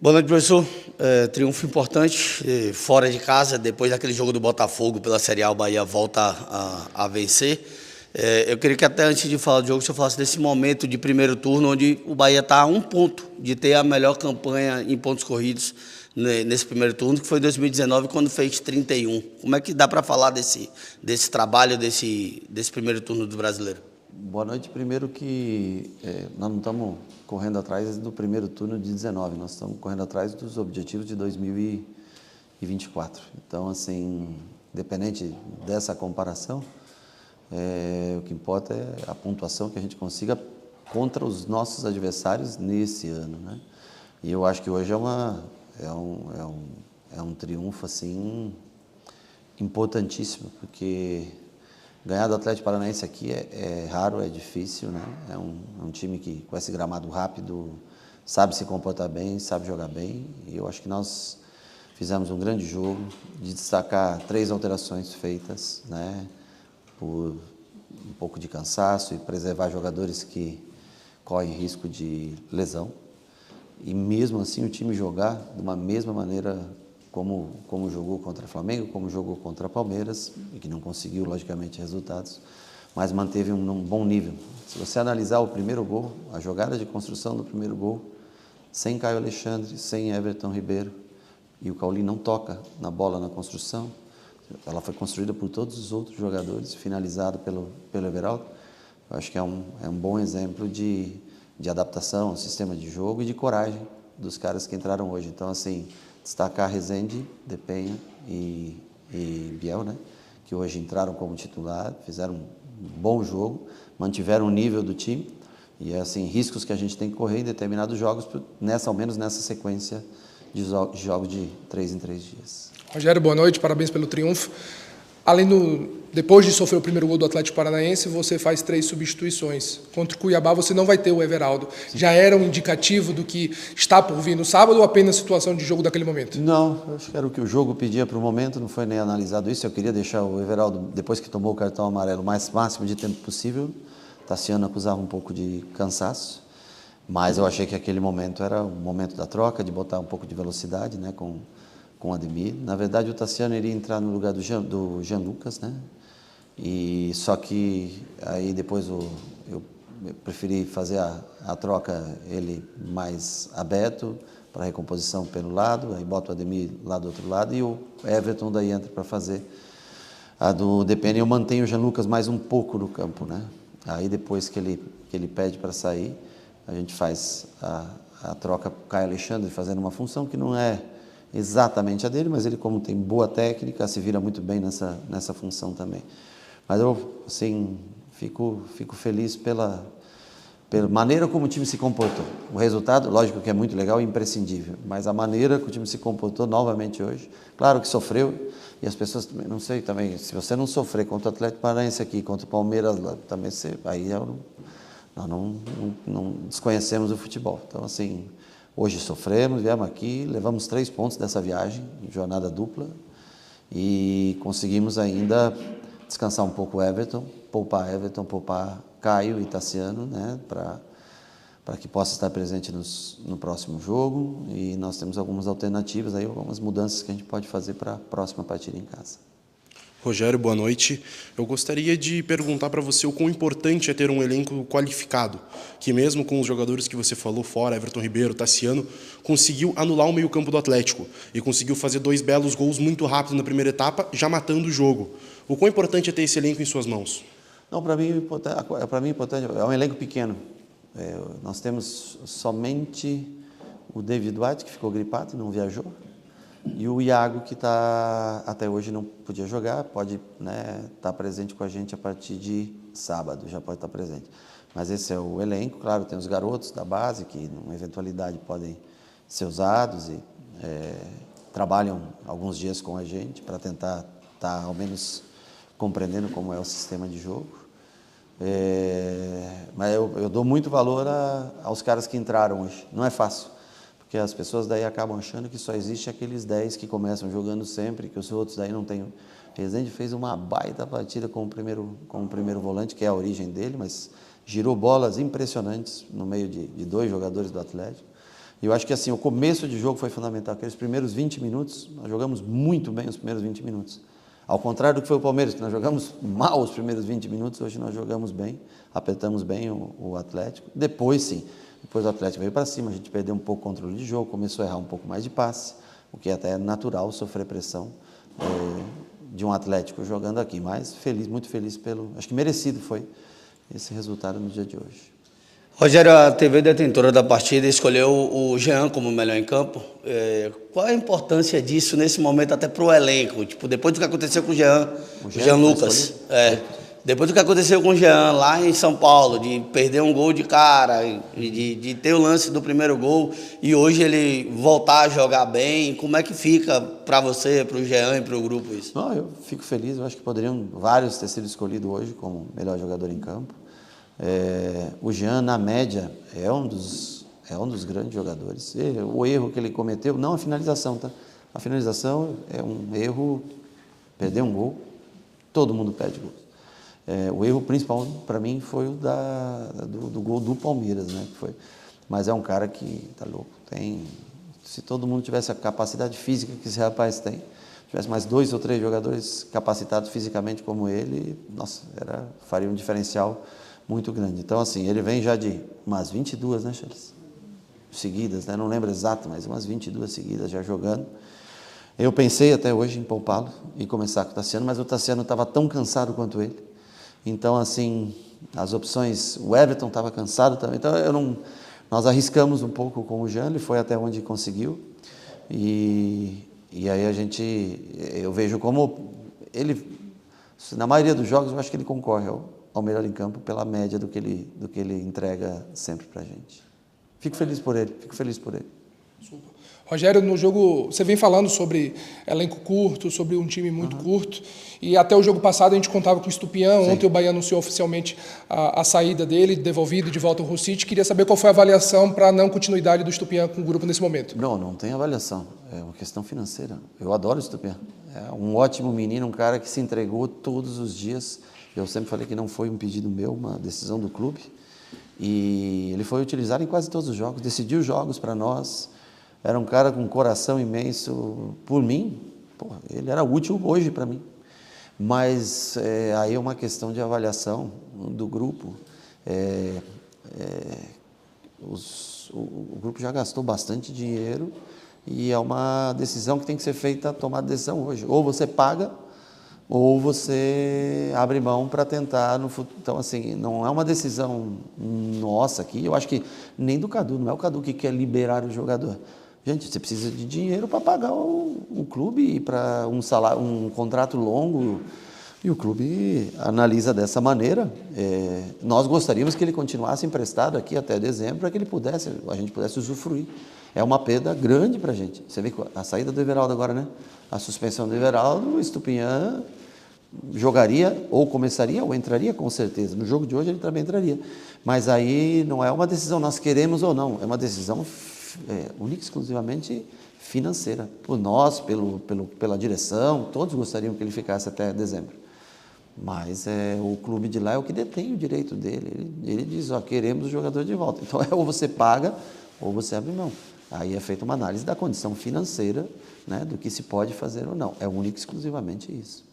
Boa noite, professor. Triunfo importante, fora de casa, depois daquele jogo do Botafogo pela Série A, o Bahia volta a vencer. Eu queria que até antes de falar do jogo, o senhor falasse desse momento de primeiro turno, onde o Bahia está a um ponto de ter a melhor campanha em pontos corridos nesse primeiro turno, que foi em 2019, quando fez 31. Como é que dá para falar desse trabalho, desse primeiro turno do brasileiro? Boa noite. Primeiro que nós não estamos correndo atrás do primeiro turno de 19, nós estamos correndo atrás dos objetivos de 2024. Então, assim, independente dessa comparação, o que importa é a pontuação que a gente consiga contra os nossos adversários nesse ano, né? E eu acho que hoje é um triunfo, assim, importantíssimo, porque ganhar do Atlético Paranaense aqui é raro, é difícil, né? É um time que, com esse gramado rápido, sabe se comportar bem, sabe jogar bem. E eu acho que nós fizemos um grande jogo, de destacar 3 alterações feitas, né? Por um pouco de cansaço e preservar jogadores que correm risco de lesão. E mesmo assim o time jogar de uma mesma maneira como jogou contra o Flamengo, como jogou contra o Palmeiras, e que não conseguiu, logicamente, resultados, mas manteve um bom nível. Se você analisar o primeiro gol, a jogada de construção do primeiro gol, sem Caio Alexandre, sem Everton Ribeiro, e o Cauli não toca na bola na construção, ela foi construída por todos os outros jogadores, finalizada pelo Everaldo. Eu acho que é um bom exemplo de adaptação ao sistema de jogo e de coragem dos caras que entraram hoje. Então, assim, destacar Rezende, Depenha e Biel, né? Que hoje entraram como titular, fizeram um bom jogo, mantiveram o nível do time e, assim, riscos que a gente tem que correr em determinados jogos, ao menos nessa sequência de jogos de 3 em 3 dias. Rogério, boa noite, parabéns pelo triunfo. Depois de sofrer o primeiro gol do Atlético Paranaense, você faz 3 substituições. Contra o Cuiabá você não vai ter o Everaldo. Sim. Já era um indicativo do que está por vir no sábado ou apenas situação de jogo daquele momento? Não, acho que era o que o jogo pedia para o momento, não foi nem analisado isso. Eu queria deixar o Everaldo, depois que tomou o cartão amarelo, o máximo de tempo possível. Tassiano acusava um pouco de cansaço, mas eu achei que aquele momento era o momento da troca, de botar um pouco de velocidade, né, com o Ademir. Na verdade, o Tassiano iria entrar no lugar do Jean Lucas, né? E só que aí depois eu preferi fazer a troca, ele mais aberto para recomposição pelo lado, aí boto o Ademir lá do outro lado e o Everton daí entra para fazer a do Depene. Eu mantenho o Jean Lucas mais um pouco no campo, né? Aí depois que ele pede para sair, a gente faz a troca com o Caio Alexandre, fazendo uma função que não é exatamente a dele, mas ele, como tem boa técnica, se vira muito bem nessa função também. Mas eu, assim, fico feliz pela maneira como o time se comportou. O resultado, lógico que é muito legal e imprescindível, mas a maneira que o time se comportou novamente hoje, claro que sofreu, e as pessoas, não sei também, se você não sofrer contra o Atlético Paranaense aqui, contra o Palmeiras lá, também aí nós não desconhecemos o futebol. Então, assim, hoje sofremos, viemos aqui, levamos 3 pontos dessa viagem, jornada dupla, e conseguimos ainda descansar um pouco o Everton, poupar Caio e Tassiano, né, para que possa estar presente no próximo jogo. E nós temos algumas alternativas, aí, algumas mudanças que a gente pode fazer para a próxima partida em casa. Rogério, boa noite. Eu gostaria de perguntar para você o quão importante é ter um elenco qualificado, que mesmo com os jogadores que você falou fora, Everton Ribeiro, Tassiano, conseguiu anular o meio-campo do Atlético e conseguiu fazer 2 belos gols muito rápido na primeira etapa, já matando o jogo. O quão importante é ter esse elenco em suas mãos? Não, para mim, importante, é um elenco pequeno. Nós temos somente o David White, que ficou gripado e não viajou, e o Iago, que até hoje não podia jogar, pode, né, estar presente com a gente a partir de sábado, já pode estar presente. Mas esse é o elenco, claro, tem os garotos da base, que, numa eventualidade, podem ser usados e trabalham alguns dias com a gente para tentar estar, ao menos, compreendendo como é o sistema de jogo. Mas eu dou muito valor aos caras que entraram hoje. Não é fácil, porque as pessoas daí acabam achando que só existe aqueles 10 que começam jogando sempre, que os outros daí não têm. Rezende fez uma baita partida com o primeiro volante, que é a origem dele, mas girou bolas impressionantes no meio de 2 jogadores do Atlético. E eu acho que assim, o começo de jogo foi fundamental. Aqueles primeiros 20 minutos, nós jogamos muito bem os primeiros 20 minutos. Ao contrário do que foi o Palmeiras, que nós jogamos mal os primeiros 20 minutos, hoje nós jogamos bem, apertamos bem o Atlético. Depois, sim, depois o Atlético veio para cima, a gente perdeu um pouco o controle de jogo, começou a errar um pouco mais de passe, o que até é natural sofrer pressão de um Atlético jogando aqui. Mas feliz, muito feliz acho que merecido foi esse resultado no dia de hoje. Rogério, a TV detentora da partida escolheu o Jean como melhor em campo. Qual a importância disso nesse momento até para o elenco? Tipo, depois do que aconteceu com o Jean Lucas. Depois do que aconteceu com o Jean lá em São Paulo, de perder um gol de cara, de ter o lance do primeiro gol, e hoje ele voltar a jogar bem, como é que fica para você, para o Jean e para o grupo isso? Não, eu fico feliz, eu acho que poderiam vários ter sido escolhidos hoje como melhor jogador em campo. O Jean, na média, é um dos grandes jogadores. O erro que ele cometeu, não a finalização, tá? A finalização é um erro, perder um gol, todo mundo perde gol. O erro principal, para mim, foi o do gol do Palmeiras, né? Mas é um cara que tá louco. Se todo mundo tivesse a capacidade física que esse rapaz tem, tivesse mais 2 ou 3 jogadores capacitados fisicamente como ele, nossa, faria um diferencial muito grande. Então, assim, ele vem já de umas 22, né, Charles? Seguidas, né? Não lembro exato, mas umas 22 seguidas já jogando. Eu pensei até hoje em poupá-lo e começar com o Tassiano, mas o Tassiano estava tão cansado quanto ele. Então, assim, as opções... O Everton estava cansado também. Então, nós arriscamos um pouco com o Jean, ele foi até onde conseguiu. E aí eu vejo como ele... Na maioria dos jogos, eu acho que ele concorre ao melhor em campo pela média do que ele entrega sempre para a gente. Fico feliz por ele. Super. Rogério, no jogo, você vem falando sobre elenco curto, sobre um time muito curto, e até o jogo passado a gente contava com o Estupiñán. Ontem o Bahia anunciou oficialmente a saída dele, devolvido de volta ao Hull. Queria saber qual foi a avaliação para a não continuidade do Estupiñán com o grupo nesse momento. Não tem avaliação, é uma questão financeira. Eu adoro o Estupiñán, é um ótimo menino, um cara que se entregou todos os dias. Eu sempre falei que não foi um pedido meu, uma decisão do clube, e ele foi utilizado em quase todos os jogos, decidiu jogos para nós. Era um cara com um coração imenso por mim. Ele era útil hoje para mim. Mas aí é uma questão de avaliação do grupo. O grupo já gastou bastante dinheiro e é uma decisão que tem que ser feita, tomada decisão hoje. Ou você paga, ou você abre mão para tentar no futuro. Então, assim, não é uma decisão nossa aqui. Eu acho que nem do Cadu, não é o Cadu que quer liberar o jogador. Gente, você precisa de dinheiro para pagar o clube e para um contrato longo, e o clube analisa dessa maneira. Nós gostaríamos que ele continuasse emprestado aqui até dezembro, para que a gente pudesse usufruir. É uma perda grande para a gente. Você vê a saída do Everaldo agora, né? A suspensão do Everaldo, o Estupiñán jogaria, ou começaria, ou entraria com certeza. No jogo de hoje ele também entraria. Mas aí não é uma decisão nós queremos ou não, é uma decisão única e exclusivamente financeira. Por nós, pela direção, todos gostariam que ele ficasse até dezembro. Mas o clube de lá é o que detém o direito dele. Ele diz, queremos o jogador de volta. Então, ou você paga, ou você abre mão. Aí é feita uma análise da condição financeira, né, do que se pode fazer ou não. É único e exclusivamente isso.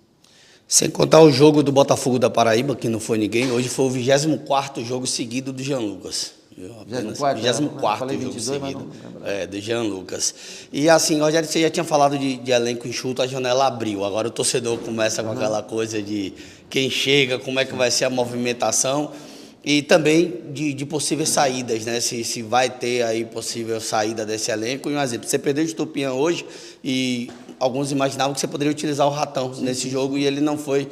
Sem contar o jogo do Botafogo da Paraíba, que não foi ninguém, hoje foi o 24º jogo seguido do Jean Lucas. 24º jogo seguido do Jean Lucas. E assim, Rogério, você já tinha falado de elenco enxuto, a janela abriu. Agora o torcedor começa com aquela coisa de quem chega, como é que vai ser a movimentação e também de possíveis saídas, né? Se vai ter aí possível saída desse elenco. E um exemplo, você perdeu o Estupiñán hoje e alguns imaginavam que você poderia utilizar o Ratão nesse jogo e ele não foi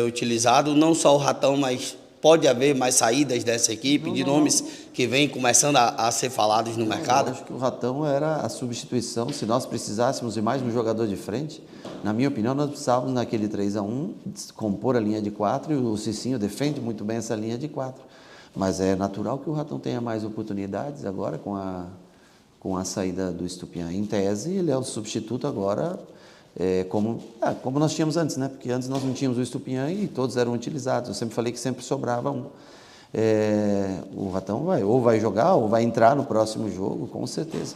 utilizado. Não só o Ratão, mas pode haver mais saídas dessa equipe, de nomes que vêm começando a ser falados no mercado? Eu acho que o Ratão era a substituição. Se nós precisássemos de mais um jogador de frente, na minha opinião, nós precisávamos naquele 3-1 compor a linha de 4, e o Cicinho defende muito bem essa linha de 4. Mas é natural que o Ratão tenha mais oportunidades agora com a saída do Estupiñán. Em tese, ele é o substituto agora, como nós tínhamos antes, né? Porque antes nós não tínhamos o Estupiñán e todos eram utilizados. Eu sempre falei que sempre sobrava um. o Ratão vai jogar ou vai entrar no próximo jogo, com certeza.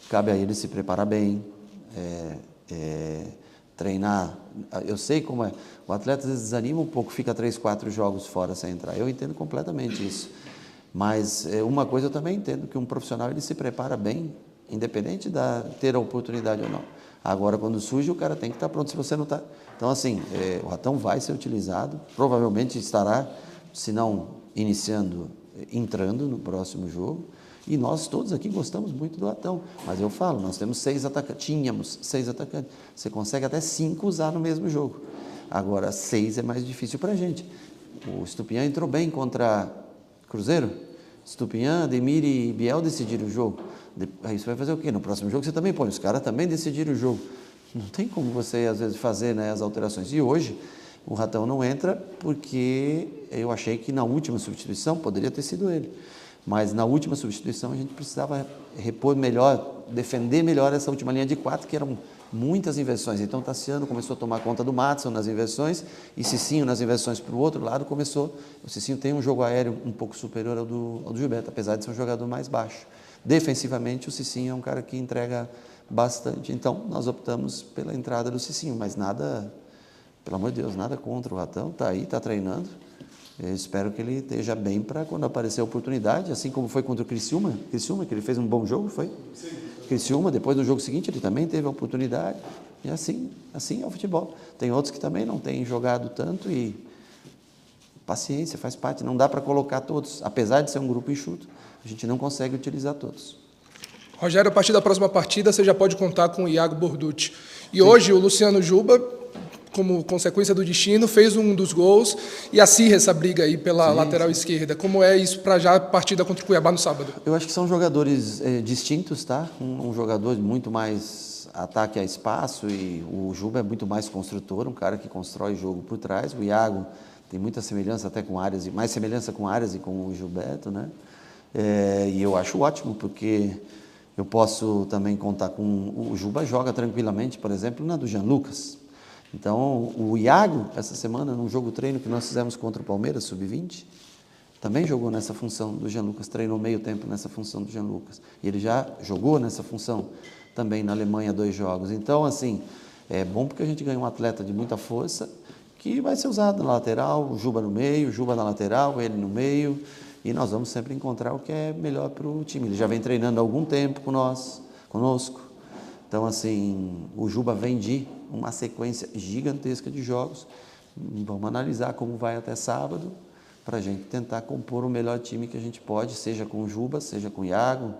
Cabe a ele se preparar bem, treinar. Eu sei como é. O atleta às vezes desanima um pouco, fica 3, 4 jogos fora sem entrar. Eu entendo completamente isso. Mas uma coisa eu também entendo, que um profissional ele se prepara bem, independente de ter a oportunidade ou não. Agora, quando surge, o cara tem que estar pronto, se você não está. Então, assim, o Ratão vai ser utilizado, provavelmente estará, se não iniciando, entrando no próximo jogo. E nós todos aqui gostamos muito do Ratão. Mas eu falo, nós temos 6 atacantes, tínhamos 6 atacantes. Você consegue até 5 usar no mesmo jogo. Agora, 6 é mais difícil para a gente. O Estupiñán entrou bem contra Cruzeiro. Estupiñán, Ademir e Biel decidiram o jogo. Aí você vai fazer o quê? No próximo jogo você também põe. Os caras também decidiram o jogo. Não tem como você, às vezes, fazer, né, as alterações. E hoje, o Ratão não entra porque eu achei que na última substituição poderia ter sido ele. Mas na última substituição a gente precisava repor melhor, defender melhor essa última linha de 4, que eram muitas inversões. Então, Tassiano começou a tomar conta do Maddson nas inversões e Cicinho nas inversões para o outro lado começou. O Cicinho tem um jogo aéreo um pouco superior ao do Gilberto, apesar de ser um jogador mais baixo. Defensivamente, o Cicinho é um cara que entrega bastante. Então, nós optamos pela entrada do Cicinho, mas nada, pelo amor de Deus, nada contra o Ratão. Está aí, está treinando. Eu espero que ele esteja bem para quando aparecer a oportunidade, assim como foi contra o Criciúma, que ele fez um bom jogo, foi? Sim. Criciúma, depois do jogo seguinte, ele também teve a oportunidade. E assim é o futebol. Tem outros que também não têm jogado tanto e paciência, faz parte. Não dá para colocar todos, apesar de ser um grupo enxuto, a gente não consegue utilizar todos. Rogério, a partir da próxima partida, você já pode contar com o Iago Borducci. E hoje o Luciano Juba, como consequência do destino, fez um dos gols e acirra essa briga aí pela lateral esquerda. Como é isso para já a partida contra o Cuiabá no sábado? Eu acho que são jogadores distintos, tá? Um jogador muito mais ataque a espaço e o Juba é muito mais construtor, um cara que constrói jogo por trás. O Iago tem muita semelhança até com Arias, mais semelhança com Arias e com o Gilberto, né? E eu acho ótimo, porque eu posso também contar com... O Juba joga tranquilamente, por exemplo, na do Jean Lucas. Então, o Iago, essa semana, num jogo treino que nós fizemos contra o Palmeiras, sub-20, também jogou nessa função do Jean Lucas, treinou meio tempo nessa função do Jean Lucas. E ele já jogou nessa função também na Alemanha 2 jogos. Então, assim, é bom porque a gente ganha um atleta de muita força que vai ser usado na lateral, o Juba no meio, o Juba na lateral, ele no meio, e nós vamos sempre encontrar o que é melhor para o time. Ele já vem treinando há algum tempo conosco. Então, assim, o Juba vem de uma sequência gigantesca de jogos. Vamos analisar como vai até sábado, para a gente tentar compor o melhor time que a gente pode, seja com o Juba, seja com o Iago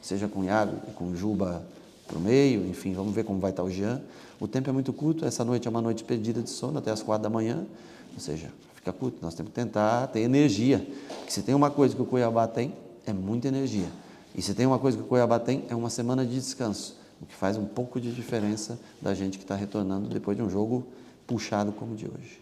e com o Juba para o meio, enfim, vamos ver como vai estar o Jean. O tempo é muito curto, essa noite é uma noite perdida de sono, até as 4 da manhã, ou seja, fica curto, nós temos que tentar ter energia, porque se tem uma coisa que o Cuiabá tem, é muita energia, e se tem uma coisa que o Cuiabá tem, é uma semana de descanso, o que faz um pouco de diferença da gente que está retornando depois de um jogo puxado como o de hoje.